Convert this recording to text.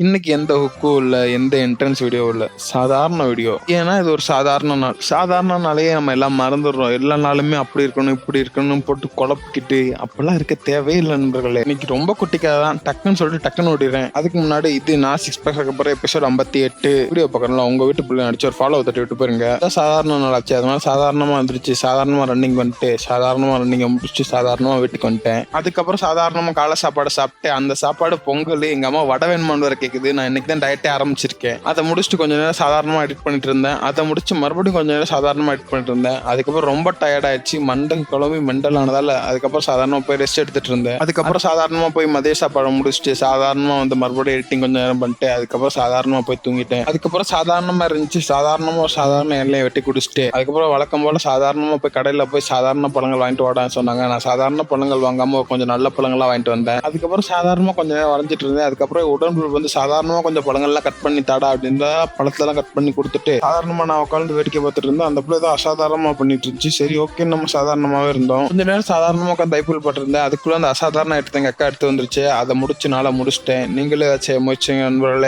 இன்னைக்கு எந்த ஹுக்கும் இல்ல, எந்த என்ட்ரன்ஸ் வீடியோ இல்ல. சாதாரண வீடியோ. ஏன்னா இது ஒரு சாதாரண நாள். சாதாரண நாளையே நம்ம எல்லாம் மறந்துடுறோம். எல்லா நாளுமே அப்படி இருக்கணும், இப்படி இருக்கணும்னு போட்டு குழப்பிக்கிட்டு அப்பெல்லாம் இருக்க தேவையில்லை நண்பர்களே. இன்னைக்கு ரொம்ப குட்டி கதை தான். டக்குன்னு சொல்லிட்டு டக்குன்னு ஓடிடுறேன். அதுக்கு முன்னாடி இது நான் 6 பேக் அப்புறம் எபிசோட் 58 வீடியோ பார்க்கறோம்ல, உங்க வீட்டு பிள்ளை அடிச்சு ஒரு ஃபாலோ தட்டி விட்டு போயிருங்க. சாதாரண நாள் ஆச்சு, அதனால சாதாரணமா வந்துருச்சு. சாதாரணமா ரன்னிங் வந்துட்டு சாதாரணமா ரன்னிங்கை முடிச்சு சாதாரணமா வீட்டுக்கு வந்துட்டேன். அதுக்கப்புறம் சாதாரணமா காலை சாப்பாடு சாப்பிட்டு, அந்த சாப்பாடு பொங்கல் எங்க அம்மா வடை வேணுமான்னு வர கேக்குது. நான் இன்னைக்கு தான் டயட்டே ஆரம்பிச்சிருக்கேன். அதை முடிச்சுட்டு கொஞ்ச நேரம் சாதாரணமா எடிட் பண்ணிட்டு இருந்தேன். அதை முடிச்சு மறுபடியும் கொஞ்ச நேரம் சாதாரணமா எடிட் பண்ணிட்டு இருந்தேன். அதுக்கப்புறம் ரொம்ப டயர்ட் ஆயிடுச்சு, மண்டை குழம்பி மெண்டல் ஆனதால அதுக்கப்புறம் சாதாரணமா போய் ரெஸ்ட் எடுத்துட்டு இருந்தேன். அதுக்கப்புறம் சாதாரணமா போய் மதிய சாப்பாடு முடிச்சுட்டு சாதாரணமா வந்து மறுபடியும் எடிட்டிங் கொஞ்சம் நேரம் பண்ணிட்டு அதுக்கப்புறம் சாதாரணமா போய் தூங்கிட்டேன். அதுக்கப்புறம் சாதாரணமா இருந்துச்சு, சாதாரண எண்ணெயை வெட்டி குடிச்சிட்டு அதுக்கப்புறம் வழக்கம் போல சாதாரணமா போய் கடையில போய் சாதாரண பழங்கள் வாங்கிட்டு வாடான்னு சொன்னாங்க. நான் சாதாரண பழங்கள் வாங்காம கொஞ்சம் நல்ல பழங்களா வாங்கிட்டு வந்தேன். அதுக்கப்புறம் சாதாரணமா கொஞ்ச நேரம் வரைஞ்சிட்டு இருந்தேன். அதுக்கப்புறம் உடம்பு வந்து சாதாரணமா கொஞ்சம் பழங்கள்லாம் கட் பண்ணி தாடா அப்படின்னா பழத்தெல்லாம் கட் பண்ணி கொடுத்துட்டு சாதாரணமா நான் உட்காந்து வேடிக்கை பார்த்துட்டு இருந்தேன். அந்த பிள்ளை தான் அசாதாரணமா பண்ணிட்டு இருந்துச்சு. சரி ஓகே, நம்ம சாதாரணமாவே இருந்தோம். கொஞ்ச நேரம் சாதாரணமா உட்காந்து ஐபிஎல் போட்டிருந்தேன். அதுக்குள்ள அந்த அசாதாரண எடுத்து எங்க அக்கா எடுத்து வந்துருச்சு. அதை முடிச்சு நாளை முடிச்சிட்டேன். நீங்களே ஏதாச்சும் முயற்சிங்க நண்பர்களே.